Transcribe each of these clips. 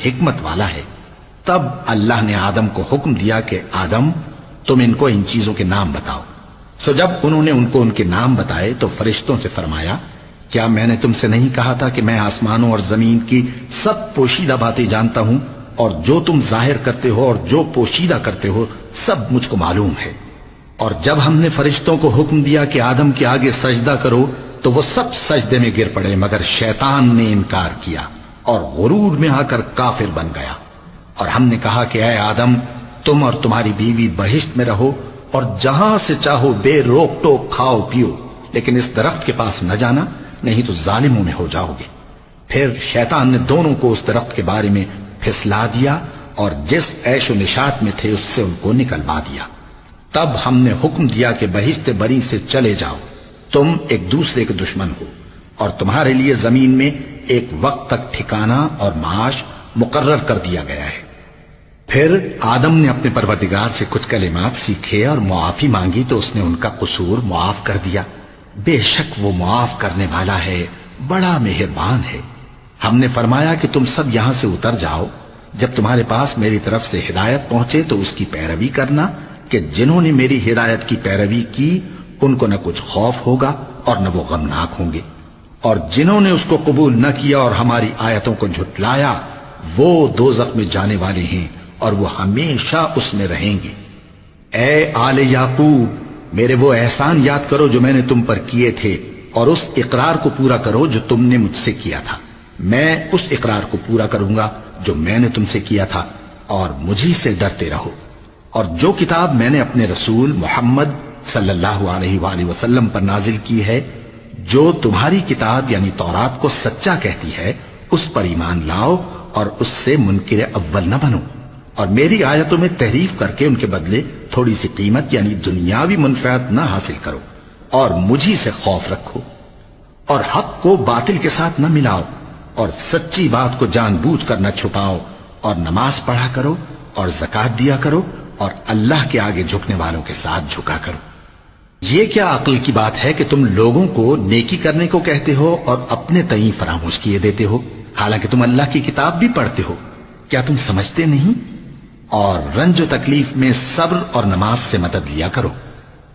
حکمت والا ہے۔ تب اللہ نے آدم کو حکم دیا کہ آدم تم ان کو ان چیزوں کے نام بتاؤ۔ سو جب انہوں نے ان کو ان کے نام بتائے تو فرشتوں سے فرمایا کیا میں نے تم سے نہیں کہا تھا کہ میں آسمانوں اور زمین کی سب پوشیدہ باتیں جانتا ہوں، اور جو تم ظاہر کرتے ہو اور جو پوشیدہ کرتے ہو سب مجھ کو معلوم ہے۔ اور جب ہم نے فرشتوں کو حکم دیا کہ آدم کے آگے سجدہ کرو تو وہ سب سجدے میں گر پڑے، مگر شیطان نے انکار کیا اور غرور میں آ کر کافر بن گیا۔ اور ہم نے کہا کہ اے آدم تم اور تمہاری بیوی بہشت میں رہو اور جہاں سے چاہو بے روک ٹوک کھاؤ پیو، لیکن اس درخت کے پاس نہ جانا، نہیں تو ظالموں میں ہو جاؤ گے۔ پھر شیطان نے دونوں کو اس درخت کے بارے میں پھسلا دیا اور جس عیش و نشاط میں تھے اس سے ان کو نکلوا دیا۔ تب ہم نے حکم دیا کہ بہشت بری سے چلے جاؤ، تم ایک دوسرے کے دشمن ہو، اور تمہارے لیے زمین میں ایک وقت تک ٹھکانہ اور معاش مقرر کر دیا گیا ہے۔ پھر آدم نے اپنے پروردگار سے کچھ کلمات سیکھے اور معافی مانگی تو اس نے ان کا قصور معاف کر دیا۔ بے شک وہ معاف کرنے والا ہے، بڑا مہربان ہے۔ ہم نے فرمایا کہ تم سب یہاں سے اتر جاؤ، جب تمہارے پاس میری طرف سے ہدایت پہنچے تو اس کی پیروی کرنا، کہ جنہوں نے میری ہدایت کی پیروی کی ان کو نہ کچھ خوف ہوگا اور نہ وہ غمناک ہوں گے، اور جنہوں نے اس کو قبول نہ کیا اور ہماری آیتوں کو جھٹلایا وہ دوزخ میں جانے والے ہیں اور وہ ہمیشہ اس میں رہیں گے۔ اے آل یعقوب میرے وہ احسان یاد کرو جو میں نے تم پر کیے تھے، اور اس اقرار کو پورا کرو جو تم نے مجھ سے کیا تھا۔ میں اس اقرار کو پورا کروں گا جو میں نے تم سے کیا تھا، اور مجھی سے ڈرتے رہو۔ اور جو کتاب میں نے اپنے رسول محمد صلی اللہ علیہ وآلہ وسلم پر نازل کی ہے، جو تمہاری کتاب یعنی تورات کو سچا کہتی ہے، اس پر ایمان لاؤ اور اس سے منکر اول نہ بنو، اور میری آیتوں میں تحریف کر کے ان کے بدلے تھوڑی سی قیمت یعنی دنیاوی منفعت نہ حاصل کرو، اور مجھی سے خوف رکھو، اور حق کو باطل کے ساتھ نہ ملاؤ، اور سچی بات کو جان بوجھ کر نہ چھپاؤ، اور نماز پڑھا کرو اور زکوٰۃ دیا کرو، اور اللہ کے آگے جھکنے والوں کے ساتھ جھکا کرو۔ یہ کیا عقل کی بات ہے کہ تم لوگوں کو نیکی کرنے کو کہتے ہو اور اپنے تئیں فراموش کیے دیتے ہو، حالانکہ تم اللہ کی کتاب بھی پڑھتے ہو؟ کیا تم سمجھتے نہیں؟ اور رنج و تکلیف میں صبر اور نماز سے مدد لیا کرو،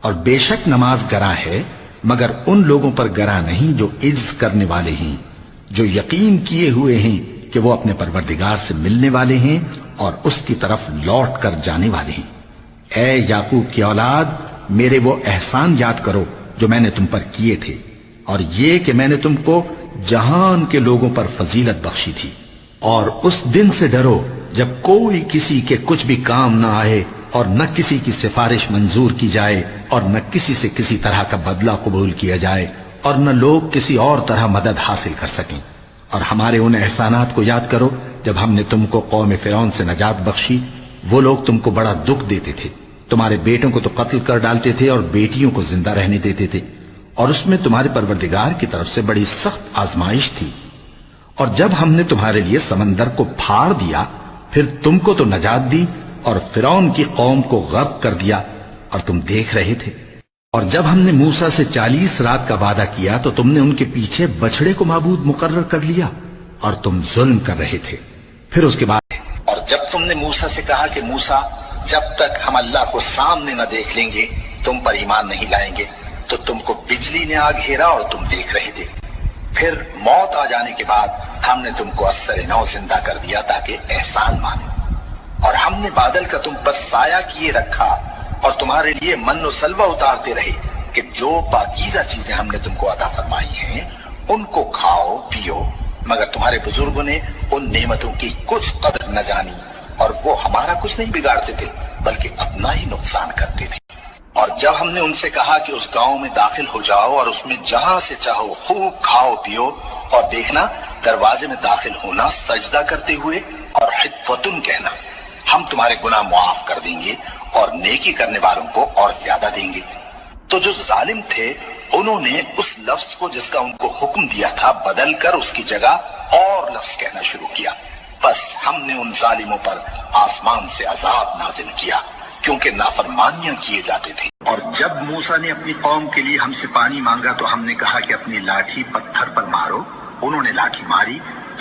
اور بے شک نماز گراں ہے مگر ان لوگوں پر گراں نہیں جو عجز کرنے والے ہیں، جو یقین کیے ہوئے ہیں کہ وہ اپنے پروردگار سے ملنے والے ہیں اور اس کی طرف لوٹ کر جانے والے ہیں۔ اے یعقوب کی اولاد میرے وہ احسان یاد کرو جو میں نے تم پر کیے تھے، اور یہ کہ میں نے تم کو جہان کے لوگوں پر فضیلت بخشی تھی، اور اس دن سے ڈرو جب کوئی کسی کے کچھ بھی کام نہ آئے، اور نہ کسی کی سفارش منظور کی جائے، اور نہ کسی سے کسی طرح کا بدلہ قبول کیا جائے، اور نہ لوگ کسی اور طرح مدد حاصل کر سکیں۔ اور ہمارے ان احسانات کو یاد کرو جب ہم نے تم کو قوم فرعون سے نجات بخشی۔ وہ لوگ تم کو بڑا دکھ دیتے تھے، تمہارے بیٹوں کو تو قتل کر ڈالتے تھے اور بیٹیوں کو زندہ رہنے دیتے تھے، اور اس میں تمہارے پروردگار کی طرف سے بڑی سخت آزمائش تھی۔ اور جب ہم نے تمہارے لیے سمندر کو پھاڑ دیا پھر تم کو تو نجات دی اور فرعون کی قوم کو غرق کر دیا، اور تم دیکھ رہے تھے۔ اور جب ہم نے موسیٰ سے 40 رات کا وعدہ کیا تو تم نے ان کے پیچھے بچڑے کو معبود مقرر کر لیا، اور تم ظلم کر رہے تھے۔ پھر اس کے بعد اور جب تم نے موسیٰ سے کہا کہ موسیٰ جب تک ہم اللہ کو سامنے نہ دیکھ لیں گے تم پر ایمان نہیں لائیں گے، تو تم کو بجلی نے آ گھیرا اور تم دیکھ رہے تھے۔ پھر موت آ جانے کے بعد ہم نے تم کو اثر نو زندہ کر دیا تاکہ احسان مانو، اور ہم نے بادل کا تم پر سایہ کیے رکھا اور تمہارے لیے من و سلوہ اتارتے رہے کہ جو پاکیزہ چیزیں ہم نے تم کو عطا فرمائی ہیں ان کو کھاؤ پیو، مگر تمہارے بزرگوں نے ان نعمتوں کی کچھ قدر نہ جانی، اور وہ ہمارا کچھ نہیں بگاڑتے تھے بلکہ اپنا ہی نقصان کرتے تھے۔ اور جب ہم نے ان سے کہا کہ اس گاؤں میں داخل ہو جاؤ اور اس میں جہاں سے چاہو خوب کھاؤ پیو، اور دیکھنا دروازے میں داخل ہونا سجدہ کرتے ہوئے اور حطۃ کہنا، ہم تمہارے گناہ معاف کر دیں گے اور نیکی کرنے والوں کو اور زیادہ دیں گے۔ تو جو ظالم تھے انہوں نے اس لفظ کو جس کا ان کو حکم دیا تھا بدل کر اس کی جگہ اور لفظ کہنا شروع کیا، بس ہم نے ان ظالموں پر آسمان سے عذاب نازل کیا کیونکہ نافرمانیاں کیے جاتے تھے۔ اور جب موسیٰ نے اپنی قوم کے لیے ہم سے پانی مانگا تو ہم نے کہا کہ اپنی لاٹھی پتھر پر مارو، انہوں نے لاٹھی ماری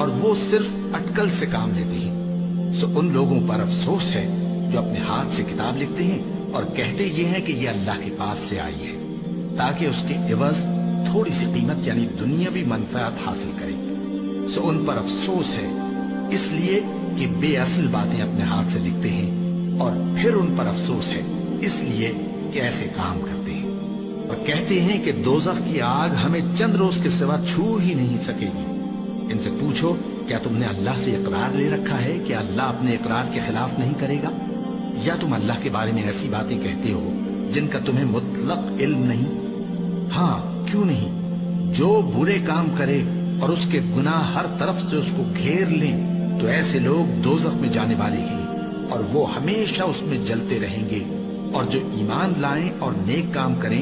اور وہ صرف اٹکل سے کام لیتے ہیں۔ سو ان لوگوں پر افسوس ہے جو اپنے ہاتھ سے کتاب لکھتے ہیں اور کہتے یہ ہیں کہ یہ اللہ کے پاس سے آئی ہے، تاکہ اس کے عوض تھوڑی سی قیمت یعنی دنیاوی منفعت حاصل کرے۔ سو ان پر افسوس ہے اس لیے کہ بے اصل باتیں اپنے ہاتھ سے لکھتے ہیں، اور پھر ان پر افسوس ہے اس لیے کہ ایسے کام کرتے ہیں، اور کہتے ہیں کہ دوزخ کی آگ ہمیں چند روز کے سوا چھو ہی نہیں سکے گی۔ ان سے پوچھو کیا تم نے اللہ سے اقرار لے رکھا ہے کہ اللہ اپنے اقرار کے خلاف نہیں کرے گا، یا تم اللہ کے بارے میں ایسی باتیں کہتے ہو جن کا تمہیں مطلق علم نہیں؟ ہاں کیوں نہیں، جو برے کام کرے اور اس کے گناہ ہر طرف سے اس کو گھیر لیں تو ایسے لوگ دوزخ میں جانے والے ہیں اور وہ ہمیشہ اس میں جلتے رہیں گے، اور جو ایمان لائیں اور نیک کام کریں